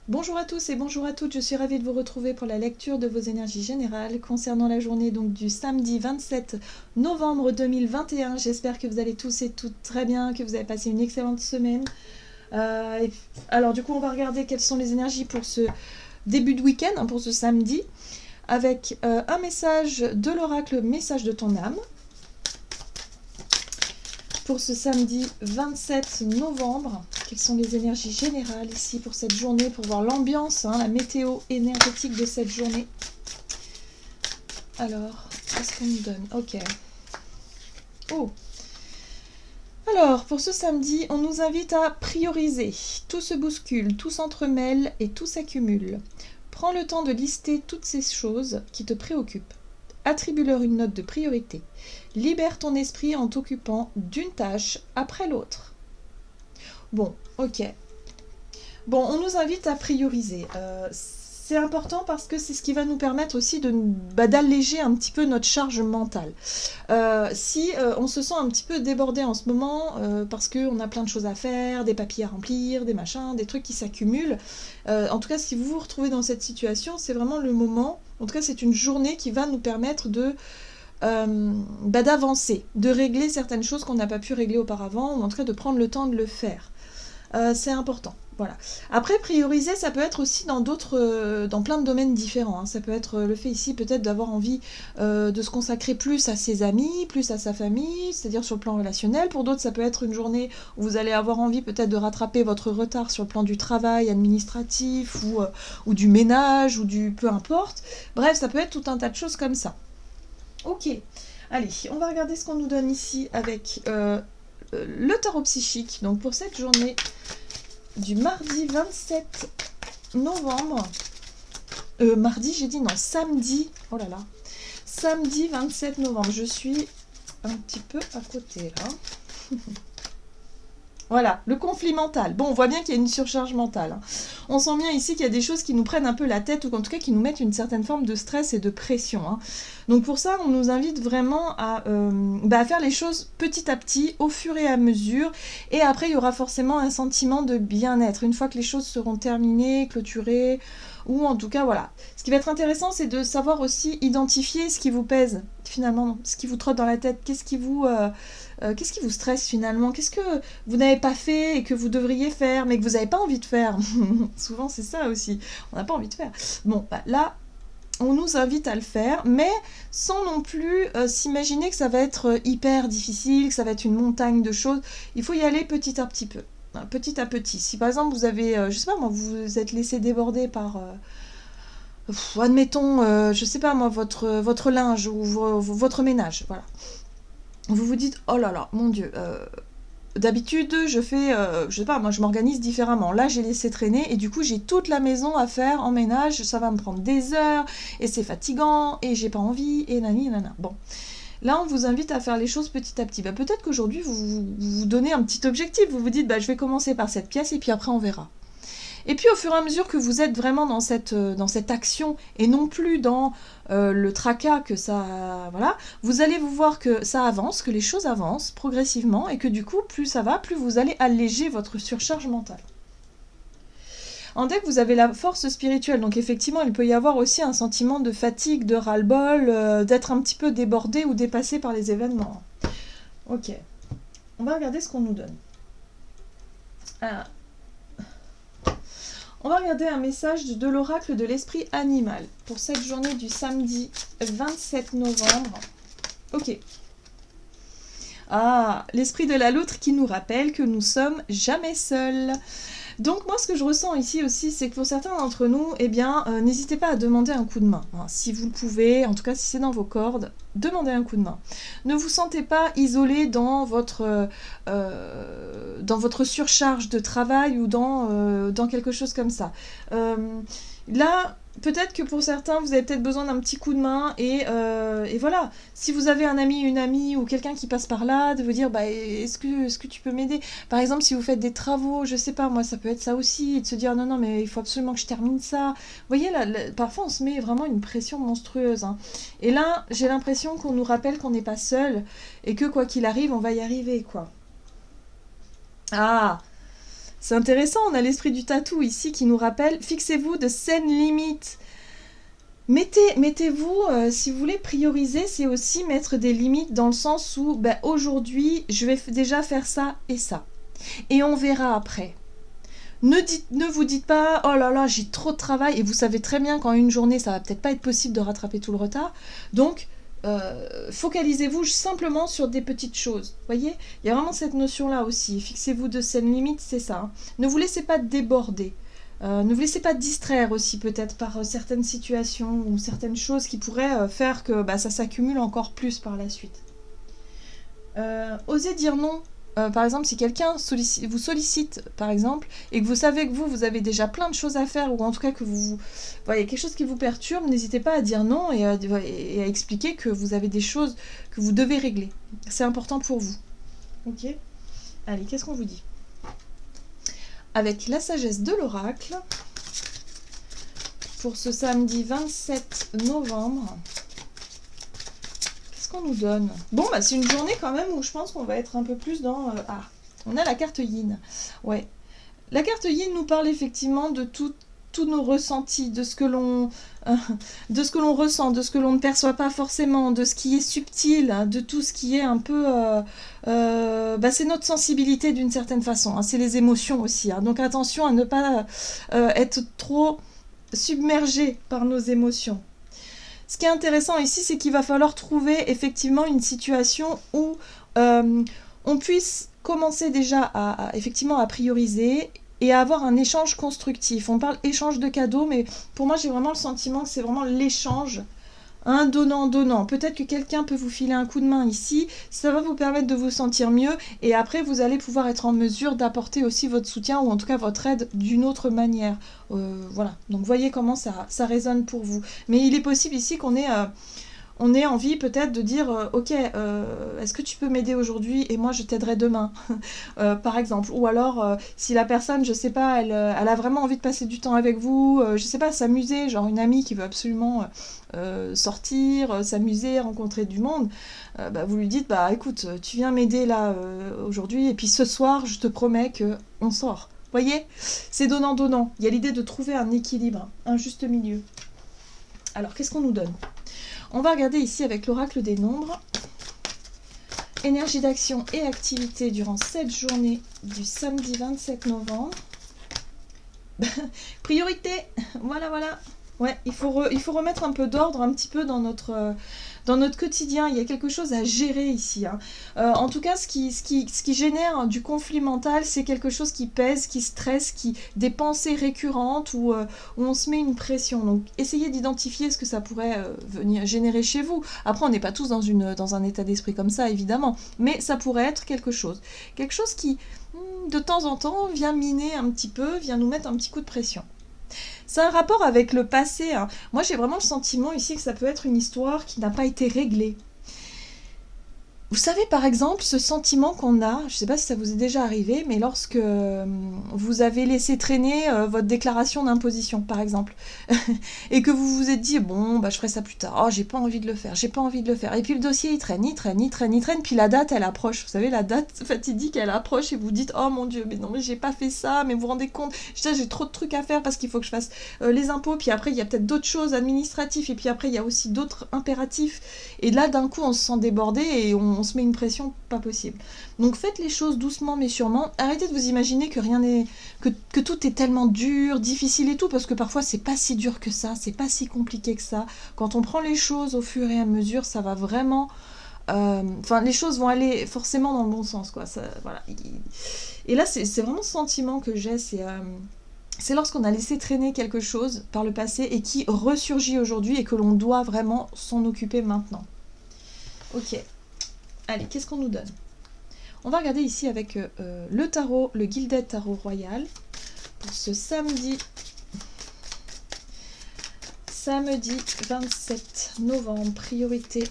Bonjour à tous et bonjour à toutes, je suis ravie de vous retrouver pour la lecture de vos énergies générales concernant la journée donc du samedi 27 novembre 2021. J'espère que vous allez tous et toutes très bien, que vous avez passé une excellente semaine. Alors du coup on va regarder quelles sont les énergies pour ce début de week-end, pour ce samedi, avec un message de l'oracle, message de ton âme. Pour ce samedi 27 novembre, quelles sont les énergies générales ici pour cette journée, pour voir l'ambiance, la météo énergétique de cette journée. Alors, qu'est-ce qu'on nous donne? Ok. Oh. Alors, pour ce samedi, on nous invite à prioriser. Tout se bouscule, tout s'entremêle et tout s'accumule. Prends le temps de lister toutes ces choses qui te préoccupent. Attribue-leur une note de priorité. Libère ton esprit en t'occupant d'une tâche après l'autre. Bon, ok. Bon, on nous invite à prioriser. C'est important parce que c'est ce qui va nous permettre aussi d'alléger un petit peu notre charge mentale. Si on se sent un petit peu débordé en ce moment parce qu'on a plein de choses à faire, des papiers à remplir, des machins, des trucs qui s'accumulent, en tout cas si vous vous retrouvez dans cette situation, c'est vraiment le moment, en tout cas c'est une journée qui va nous permettre d'avancer, de régler certaines choses qu'on n'a pas pu régler auparavant, ou en tout cas de prendre le temps de le faire. C'est important. Voilà. Après, prioriser, ça peut être aussi dans plein de domaines différents. Ça peut être le fait ici peut-être d'avoir envie de se consacrer plus à ses amis, plus à sa famille, c'est-à-dire sur le plan relationnel. Pour d'autres, ça peut être une journée où vous allez avoir envie peut-être de rattraper votre retard sur le plan du travail administratif ou du ménage ou du peu importe. Bref, ça peut être tout un tas de choses comme ça. Ok. Allez, on va regarder ce qu'on nous donne ici avec le tarot psychique. Donc pour cette journée du mardi 27 novembre. Mardi, j'ai dit non, samedi. Oh là là. Samedi 27 novembre. Je suis un petit peu à côté là. Voilà, le conflit mental. Bon, on voit bien qu'il y a une surcharge mentale. On sent bien ici qu'il y a des choses qui nous prennent un peu la tête, ou en tout cas qui nous mettent une certaine forme de stress et de pression. Donc pour ça, on nous invite vraiment à faire les choses petit à petit, au fur et à mesure. Et après, il y aura forcément un sentiment de bien-être. Une fois que les choses seront terminées, clôturées, ou en tout cas, voilà. Ce qui va être intéressant, c'est de savoir aussi identifier ce qui vous pèse, finalement, ce qui vous trotte dans la tête, qu'est-ce qui vous stresse finalement, qu'est-ce que vous n'avez pas fait et que vous devriez faire, mais que vous n'avez pas envie de faire. Souvent, c'est ça aussi. On n'a pas envie de faire. Bon, là, on nous invite à le faire, mais sans non plus s'imaginer que ça va être hyper difficile, que ça va être une montagne de choses. Il faut y aller petit à petit peu. Petit à petit. Si par exemple vous avez, je sais pas moi, vous vous êtes laissé déborder par, admettons, je sais pas moi, votre linge ou votre ménage, voilà. Vous vous dites, oh là là, mon Dieu, d'habitude, je fais, je sais pas, moi je m'organise différemment. Là, j'ai laissé traîner et du coup, j'ai toute la maison à faire en ménage. Ça va me prendre des heures et c'est fatigant et j'ai pas envie et nani nana. Bon, là, on vous invite à faire les choses petit à petit. Peut-être qu'aujourd'hui, vous donnez un petit objectif. Vous vous dites, je vais commencer par cette pièce et puis après, on verra. Et puis au fur et à mesure que vous êtes vraiment dans cette action et non plus dans le tracas que ça... Voilà, vous allez vous voir que ça avance, que les choses avancent progressivement et que du coup, plus ça va, plus vous allez alléger votre surcharge mentale. En deck, vous avez la force spirituelle, donc effectivement, il peut y avoir aussi un sentiment de fatigue, de ras-le-bol, d'être un petit peu débordé ou dépassé par les événements. Ok, on va regarder ce qu'on nous donne. Ah. On va regarder un message de l'oracle de l'esprit animal pour cette journée du samedi 27 novembre. Ok. Ah, l'esprit de la loutre qui nous rappelle que nous sommes jamais seuls. Donc moi, ce que je ressens ici aussi, c'est que pour certains d'entre nous, n'hésitez pas à demander un coup de main. Si vous le pouvez, en tout cas si c'est dans vos cordes, demandez un coup de main. Ne vous sentez pas isolé dans votre surcharge de travail ou dans quelque chose comme ça. Là, peut-être que pour certains, vous avez peut-être besoin d'un petit coup de main et voilà. Si vous avez un ami, une amie ou quelqu'un qui passe par là, de vous dire, est-ce que tu peux m'aider? Par exemple, si vous faites des travaux, je sais pas, moi, ça peut être ça aussi, et de se dire, non, mais il faut absolument que je termine ça. Vous voyez, là, parfois, on se met vraiment une pression monstrueuse. Et là, j'ai l'impression qu'on nous rappelle qu'on n'est pas seul et que, quoi qu'il arrive, on va y arriver, quoi. Ah! C'est intéressant, on a l'esprit du tatou ici qui nous rappelle, fixez-vous de saines limites. Mettez-vous, si vous voulez prioriser, c'est aussi mettre des limites dans le sens où, ben, aujourd'hui, je vais déjà faire ça et ça. Et on verra après. Ne vous dites pas, oh là là, j'ai trop de travail, et vous savez très bien qu'en une journée, ça va peut-être pas être possible de rattraper tout le retard. Donc, focalisez-vous simplement sur des petites choses. Voyez, il y a vraiment cette notion-là aussi. Fixez-vous de saines limites, c'est ça. Hein. Ne vous laissez pas déborder. Ne vous laissez pas distraire aussi peut-être par certaines situations ou certaines choses qui pourraient faire que ça s'accumule encore plus par la suite. Osez dire non. Par exemple, si quelqu'un vous sollicite, par exemple, et que vous savez que vous avez déjà plein de choses à faire, ou en tout cas que vous voyez quelque chose qui vous perturbe, n'hésitez pas à dire non et à expliquer que vous avez des choses que vous devez régler. C'est important pour vous. Ok ? Allez, qu'est-ce qu'on vous dit ? Avec la sagesse de l'oracle, pour ce samedi 27 novembre, qu'est-ce qu'on nous donne ? Bon, c'est une journée quand même où je pense qu'on va être un peu plus dans... on a la carte Yin. Ouais. La carte Yin nous parle effectivement de tous nos ressentis, de ce que l'on ressent, de ce que l'on ne perçoit pas forcément, de ce qui est subtil, de tout ce qui est un peu... c'est notre sensibilité d'une certaine façon, hein, c'est les émotions aussi. Hein, donc attention à ne pas être trop submergé par nos émotions. Ce qui est intéressant ici, c'est qu'il va falloir trouver effectivement une situation où on puisse commencer déjà effectivement à prioriser et à avoir un échange constructif. On parle échange de cadeaux, mais pour moi, j'ai vraiment le sentiment que c'est vraiment l'échange, un donnant-donnant. Peut-être que quelqu'un peut vous filer un coup de main ici, ça va vous permettre de vous sentir mieux, et après, vous allez pouvoir être en mesure d'apporter aussi votre soutien, ou en tout cas votre aide d'une autre manière. Voilà, donc voyez comment ça résonne pour vous. Mais il est possible ici qu'on ait... on ait envie peut-être de dire ok, est-ce que tu peux m'aider aujourd'hui et moi je t'aiderai demain par exemple, ou alors si la personne, je sais pas, elle a vraiment envie de passer du temps avec vous, je sais pas, s'amuser, genre une amie qui veut absolument sortir, s'amuser, rencontrer du monde, vous lui dites écoute, tu viens m'aider là aujourd'hui et puis ce soir je te promets que on sort. Voyez, c'est donnant-donnant, il y a l'idée de trouver un équilibre, un juste milieu. Alors qu'est-ce qu'on nous donne ? On va regarder ici avec l'oracle des nombres. Énergie d'action et activité durant cette journée du samedi 27 novembre. Priorité, voilà. Ouais, il faut remettre un peu d'ordre un petit peu dans notre quotidien. Il y a quelque chose à gérer ici. Hein. En tout cas, ce qui génère du conflit mental, c'est quelque chose qui pèse, qui stresse, des pensées récurrentes où on se met une pression. Donc, essayez d'identifier ce que ça pourrait venir générer chez vous. Après, on n'est pas tous dans un état d'esprit comme ça, évidemment. Mais ça pourrait être quelque chose. Quelque chose qui, de temps en temps, vient miner un petit peu, vient nous mettre un petit coup de pression. C'est un rapport avec le passé. Hein. Moi, j'ai vraiment le sentiment ici que ça peut être une histoire qui n'a pas été réglée. Vous savez, par exemple, ce sentiment qu'on a, je ne sais pas si ça vous est déjà arrivé, mais lorsque vous avez laissé traîner votre déclaration d'imposition, par exemple, et que vous vous êtes dit, bon, je ferai ça plus tard, j'ai pas envie de le faire, et puis le dossier, il traîne, puis la date, elle approche, vous savez, la date fatidique, elle approche, et vous dites, oh mon Dieu, mais non, mais j'ai pas fait ça, mais vous vous rendez compte, j'ai trop de trucs à faire parce qu'il faut que je fasse les impôts, puis après, il y a peut-être d'autres choses administratives, et puis après, il y a aussi d'autres impératifs, et là, d'un coup, on se sent débordé, et on se met une pression pas possible. Donc faites les choses doucement mais sûrement. Arrêtez de vous imaginer que rien n'est que tout est tellement dur, difficile et tout, parce que parfois c'est pas si dur que ça, c'est pas si compliqué que ça. Quand on prend les choses au fur et à mesure, ça va vraiment... les choses vont aller forcément dans le bon sens, quoi. Ça, voilà. Et là, c'est vraiment ce sentiment que j'ai, c'est lorsqu'on a laissé traîner quelque chose par le passé et qui ressurgit aujourd'hui et que l'on doit vraiment s'en occuper maintenant. Ok. Allez, qu'est-ce qu'on nous donne ? On va regarder ici avec le tarot, le Gilded Tarot Royal, pour ce samedi 27 novembre, priorité.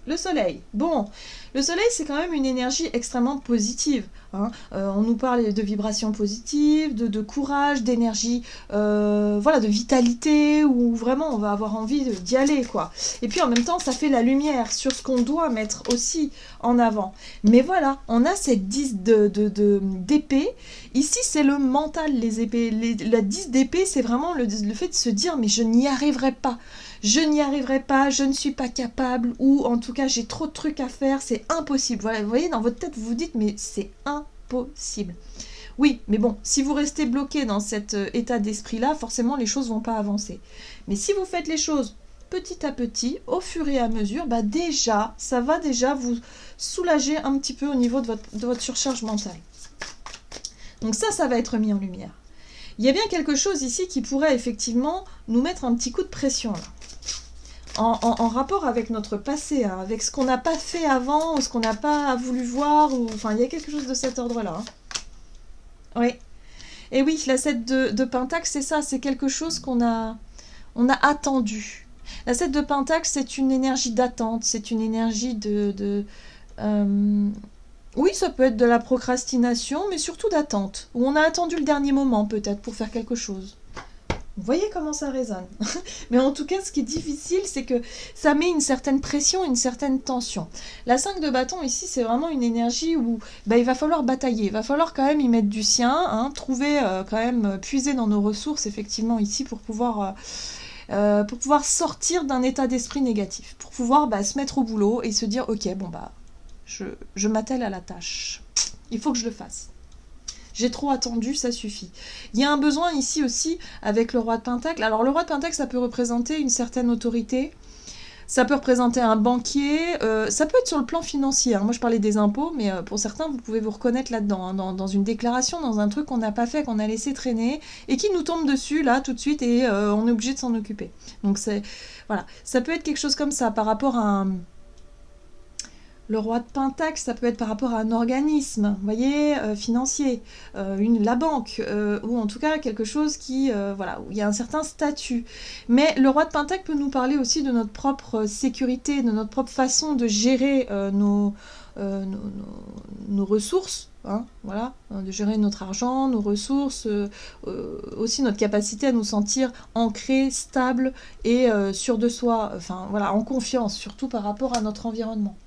Le soleil. Bon, le soleil, c'est quand même une énergie extrêmement positive. hein. On nous parle de vibrations positives, de courage, d'énergie, voilà, de vitalité, où vraiment on va avoir envie d'y aller, quoi. Et puis en même temps, ça fait la lumière sur ce qu'on doit mettre aussi en avant. Mais voilà, on a cette 10 d'épée. Ici, c'est le mental, les épées. La 10 d'épée, c'est vraiment le fait de se dire, mais je n'y arriverai pas. Je n'y arriverai pas, je ne suis pas capable, ou en tout cas j'ai trop de trucs à faire, c'est impossible. Voilà, vous voyez, dans votre tête, vous vous dites, mais c'est impossible. Oui, mais bon, si vous restez bloqué dans cet état d'esprit-là, forcément les choses ne vont pas avancer. Mais si vous faites les choses petit à petit, au fur et à mesure, bah déjà, ça va déjà vous soulager un petit peu au niveau de votre surcharge mentale. Donc ça va être mis en lumière. Il y a bien quelque chose ici qui pourrait effectivement nous mettre un petit coup de pression là. En rapport avec notre passé, hein, avec ce qu'on n'a pas fait avant, ou ce qu'on n'a pas voulu voir, ou enfin il y a quelque chose de cet ordre-là. Hein. Oui. Et oui, la 7 de Pentacle, c'est ça, c'est quelque chose on a attendu. La 7 de Pentacle, c'est une énergie d'attente, c'est une énergie oui, ça peut être de la procrastination, mais surtout d'attente, où on a attendu le dernier moment peut-être pour faire quelque chose. Vous voyez comment ça résonne. Mais en tout cas, ce qui est difficile, c'est que ça met une certaine pression, une certaine tension. La 5 de bâton, ici, c'est vraiment une énergie où il va falloir batailler. Il va falloir quand même y mettre du sien, hein, trouver, quand même, puiser dans nos ressources, effectivement, ici, pour pouvoir sortir d'un état d'esprit négatif. Pour pouvoir se mettre au boulot et se dire, ok, je m'attelle à la tâche. Il faut que je le fasse. J'ai trop attendu, ça suffit. Il y a un besoin ici aussi avec le roi de Pentacle. Alors le roi de Pentacle, ça peut représenter une certaine autorité. Ça peut représenter un banquier. Ça peut être sur le plan financier. Moi, je parlais des impôts, mais pour certains, vous pouvez vous reconnaître là-dedans. Hein, dans une déclaration, dans un truc qu'on n'a pas fait, qu'on a laissé traîner, et qui nous tombe dessus, là, tout de suite, et on est obligé de s'en occuper. Donc, voilà. Ça peut être quelque chose comme ça par rapport à le roi de Pentacle, ça peut être par rapport à un organisme, vous voyez, financier, la banque, ou en tout cas quelque chose qui, où il y a un certain statut. Mais le roi de Pentacle peut nous parler aussi de notre propre sécurité, de notre propre façon de gérer nos ressources, hein, voilà, de gérer notre argent, nos ressources, aussi notre capacité à nous sentir ancrés, stables et sûrs de soi, en confiance, surtout par rapport à notre environnement.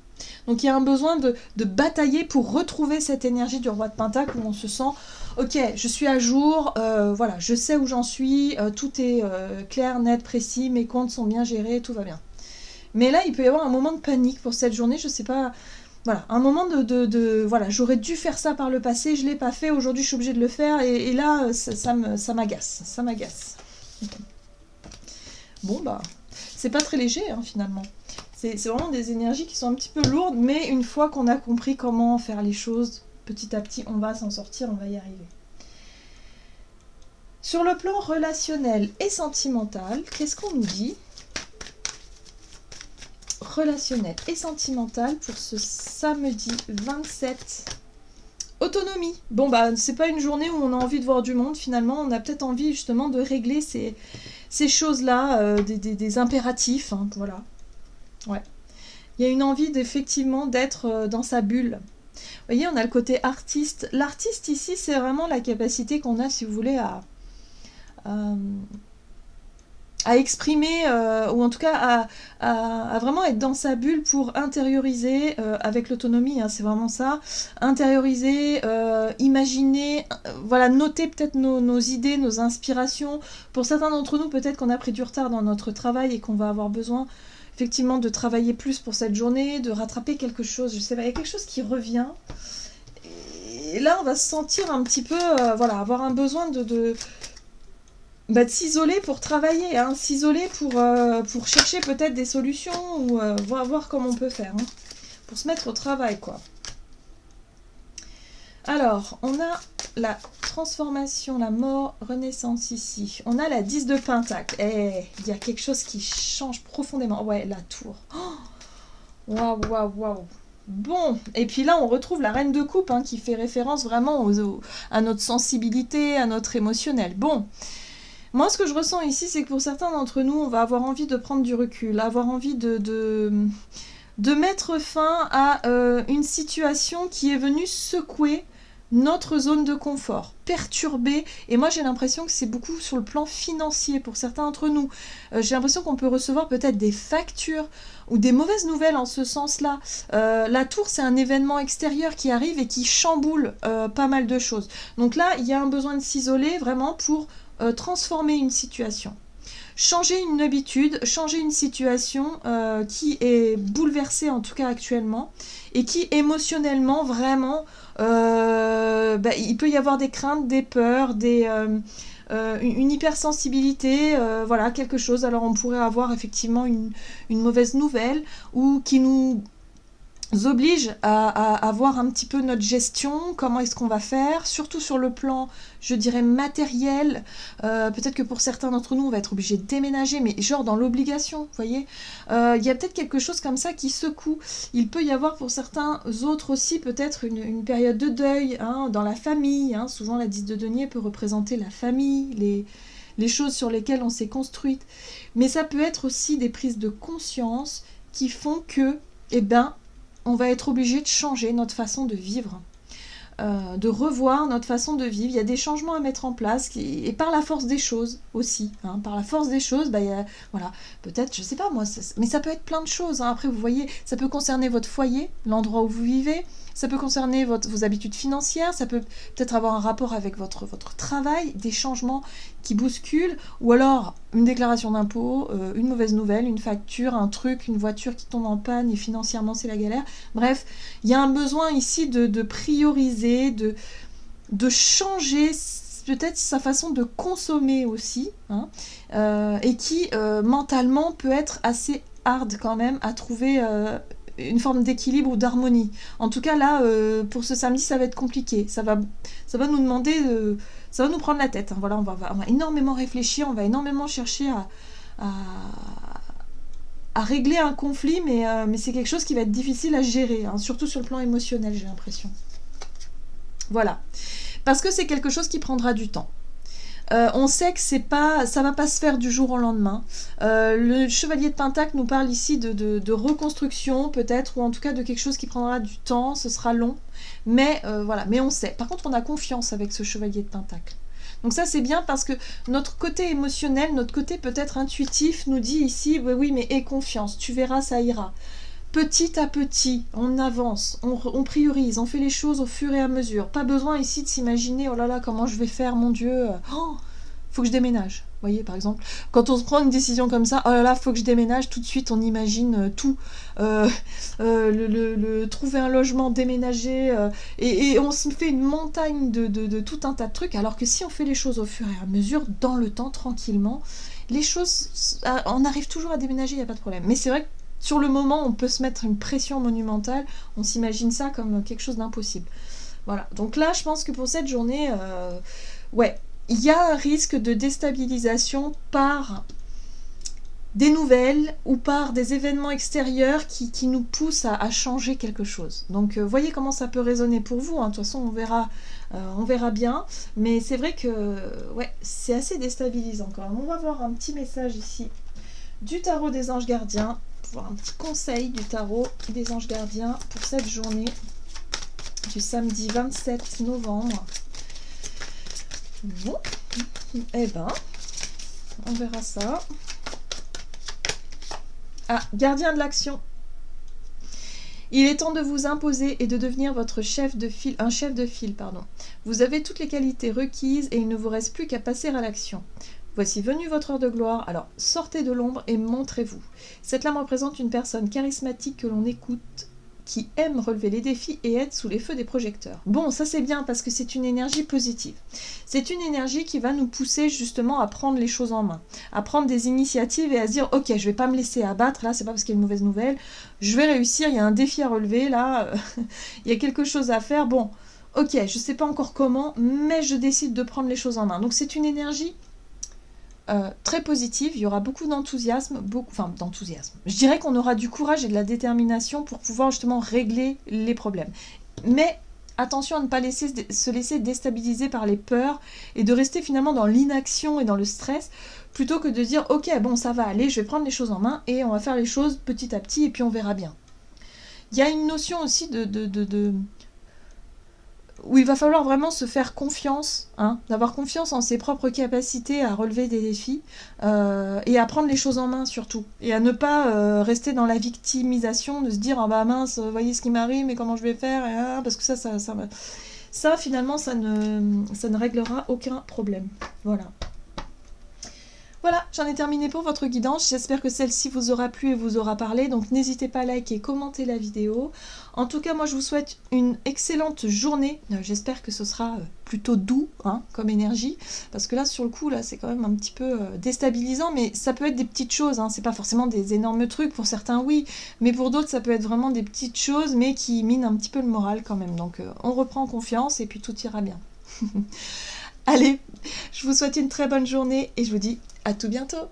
Donc il y a un besoin de batailler pour retrouver cette énergie du roi de Pentacle où on se sent ok, je suis à jour, je sais où j'en suis, tout est clair, net, précis, mes comptes sont bien gérés, tout va bien. Mais là, il peut y avoir un moment de panique pour cette journée, je sais pas, un moment j'aurais dû faire ça par le passé, je l'ai pas fait, aujourd'hui je suis obligée de le faire, et là, ça m'agace. Bon, c'est pas très léger, hein, finalement. C'est vraiment des énergies qui sont un petit peu lourdes, mais une fois qu'on a compris comment faire les choses, petit à petit, on va s'en sortir, on va y arriver. Sur le plan relationnel et sentimental, qu'est-ce qu'on nous dit ? Relationnel et sentimental pour ce samedi 27. Autonomie. Bon, c'est pas une journée où on a envie de voir du monde, finalement. On a peut-être envie, justement, de régler ces choses-là, des impératifs, hein, voilà. Ouais. Il y a une envie effectivement d'être dans sa bulle. Vous voyez, on a le côté artiste. L'artiste ici, c'est vraiment la capacité qu'on a, si vous voulez, à exprimer, ou en tout cas à vraiment être dans sa bulle pour intérioriser, avec l'autonomie, hein, c'est vraiment ça, intérioriser, imaginer, noter peut-être nos idées, nos inspirations. Pour certains d'entre nous, peut-être qu'on a pris du retard dans notre travail et qu'on va avoir besoin effectivement de travailler plus pour cette journée, de rattraper quelque chose, je sais pas, il y a quelque chose qui revient, et là on va se sentir un petit peu, avoir un besoin de s'isoler pour travailler, hein, s'isoler pour chercher peut-être des solutions, ou voir comment on peut faire, hein, pour se mettre au travail, quoi. Alors, on a la transformation, la mort, renaissance ici. On a la 10 de Pentacle. Il y a quelque chose qui change profondément. Ouais, la tour. Waouh. Bon, et puis là, on retrouve la reine de coupe, hein, qui fait référence vraiment à notre sensibilité, à notre émotionnel. Bon, moi, ce que je ressens ici, c'est que pour certains d'entre nous, on va avoir envie de prendre du recul, avoir envie de mettre fin à une situation qui est venue secouer notre zone de confort, perturber, et moi j'ai l'impression que c'est beaucoup sur le plan financier pour certains d'entre nous. J'ai l'impression qu'on peut recevoir peut-être des factures ou des mauvaises nouvelles en ce sens-là. La tour, c'est un événement extérieur qui arrive et qui chamboule pas mal de choses. Donc là, il y a un besoin de s'isoler vraiment pour transformer une situation. Changer une habitude, changer une situation qui est bouleversée en tout cas actuellement et qui émotionnellement vraiment il peut y avoir des craintes, des peurs, une hypersensibilité, voilà quelque chose. Alors on pourrait avoir effectivement une mauvaise nouvelle ou qui nous oblige à voir un petit peu notre gestion, comment est-ce qu'on va faire, surtout sur le plan, je dirais, matériel. Peut-être que pour certains d'entre nous, on va être obligé de déménager, mais genre dans l'obligation, vous voyez. Il y a peut-être quelque chose comme ça qui secoue. Il peut y avoir pour certains autres aussi peut-être une période de deuil dans la famille. Souvent, la 10 de denier peut représenter la famille, les choses sur lesquelles on s'est construite. Mais ça peut être aussi des prises de conscience qui font que, on va être obligé de changer notre façon de vivre, de revoir notre façon de vivre. Il y a des changements à mettre en place, et par la force des choses aussi. Par la force des choses, voilà, peut-être, je sais pas moi, mais ça peut être plein de choses. Après, vous voyez, ça peut concerner votre foyer, l'endroit où vous vivez, ça peut concerner vos habitudes financières, ça peut peut-être avoir un rapport avec votre travail, des changements qui bousculent, ou alors une déclaration d'impôt, une mauvaise nouvelle, une facture, un truc, une voiture qui tombe en panne et financièrement c'est la galère. Bref, il y a un besoin ici de prioriser, de changer peut-être sa façon de consommer aussi, et qui mentalement peut être assez hard quand même à trouver une forme d'équilibre ou d'harmonie. En tout cas là, pour ce samedi, ça va être compliqué. Ça va nous demander, ça va nous prendre la tête. Voilà, on va énormément réfléchir, on va énormément chercher à régler un conflit, mais c'est quelque chose qui va être difficile à gérer, surtout sur le plan émotionnel, j'ai l'impression. Voilà. Parce que c'est quelque chose qui prendra du temps. On sait que ça va pas se faire du jour au lendemain. Le chevalier de Pentacle nous parle ici de reconstruction peut-être, ou en tout cas de quelque chose qui prendra du temps, ce sera long, mais voilà, mais on sait. Par contre, on a confiance avec ce chevalier de Pentacle. Donc ça c'est bien parce que notre côté émotionnel, notre côté peut-être intuitif nous dit ici, oui mais aie confiance, tu verras, ça ira. Petit à petit, on avance, on priorise, on fait les choses au fur et à mesure. Pas besoin ici de s'imaginer, oh là là, comment je vais faire, mon Dieu, faut que je déménage. Vous voyez, par exemple, quand on se prend une décision comme ça, oh là là, faut que je déménage, tout de suite, on imagine tout. Trouver un logement, déménager, et on se fait une montagne de tout un tas de trucs, alors que si on fait les choses au fur et à mesure, dans le temps, tranquillement, les choses, on arrive toujours à déménager, il n'y a pas de problème. Mais c'est vrai que sur le moment, on peut se mettre une pression monumentale, on s'imagine ça comme quelque chose d'impossible. Voilà, donc là, je pense que pour cette journée, il y a un risque de déstabilisation par des nouvelles ou par des événements extérieurs qui nous poussent à changer quelque chose. Donc, voyez comment ça peut résonner pour vous. De toute façon, on verra bien. Mais c'est vrai que c'est assez déstabilisant quand même. On va voir un petit message ici du tarot des anges gardiens. Un petit conseil du tarot des anges gardiens pour cette journée du samedi 27 novembre. Bon, on verra ça. Gardien de l'action. Il est temps de vous imposer et de devenir votre chef de file, un chef de file, pardon. Vous avez toutes les qualités requises et il ne vous reste plus qu'à passer à l'action. Voici venue votre heure de gloire, alors sortez de l'ombre et montrez-vous. Cette lame représente une personne charismatique que l'on écoute, qui aime relever les défis et être sous les feux des projecteurs. Bon, ça c'est bien parce que c'est une énergie positive. C'est une énergie qui va nous pousser justement à prendre les choses en main, à prendre des initiatives et à se dire « Ok, je vais pas me laisser abattre, là c'est pas parce qu'il y a une mauvaise nouvelle, je vais réussir, il y a un défi à relever, là, il y a quelque chose à faire, bon, ok, je sais pas encore comment, mais je décide de prendre les choses en main. » Donc c'est une énergie très positive, il y aura beaucoup d'enthousiasme, d'enthousiasme. Je dirais qu'on aura du courage et de la détermination pour pouvoir justement régler les problèmes. Mais attention à ne pas se laisser déstabiliser par les peurs et de rester finalement dans l'inaction et dans le stress, plutôt que de dire ok, bon ça va aller, je vais prendre les choses en main et on va faire les choses petit à petit et puis on verra bien. Il y a une notion aussi où il va falloir vraiment se faire confiance, hein, d'avoir confiance en ses propres capacités à relever des défis et à prendre les choses en main surtout. Et à ne pas rester dans la victimisation, de se dire ah bah mince, voyez ce qui m'arrive, mais comment je vais faire parce que ça finalement ça ne réglera aucun problème. Voilà. Voilà, j'en ai terminé pour votre guidance. J'espère que celle-ci vous aura plu et vous aura parlé. Donc n'hésitez pas à liker et commenter la vidéo. En tout cas, moi je vous souhaite une excellente journée. J'espère que ce sera plutôt doux hein, comme énergie. Parce que là, sur le coup, là, c'est quand même un petit peu déstabilisant. Mais ça peut être des petites choses. Hein. C'est pas forcément des énormes trucs. Pour certains, oui. Mais pour d'autres, ça peut être vraiment des petites choses, mais qui minent un petit peu le moral quand même. Donc on reprend confiance et puis tout ira bien. Allez, je vous souhaite une très bonne journée et je vous dis à tout bientôt.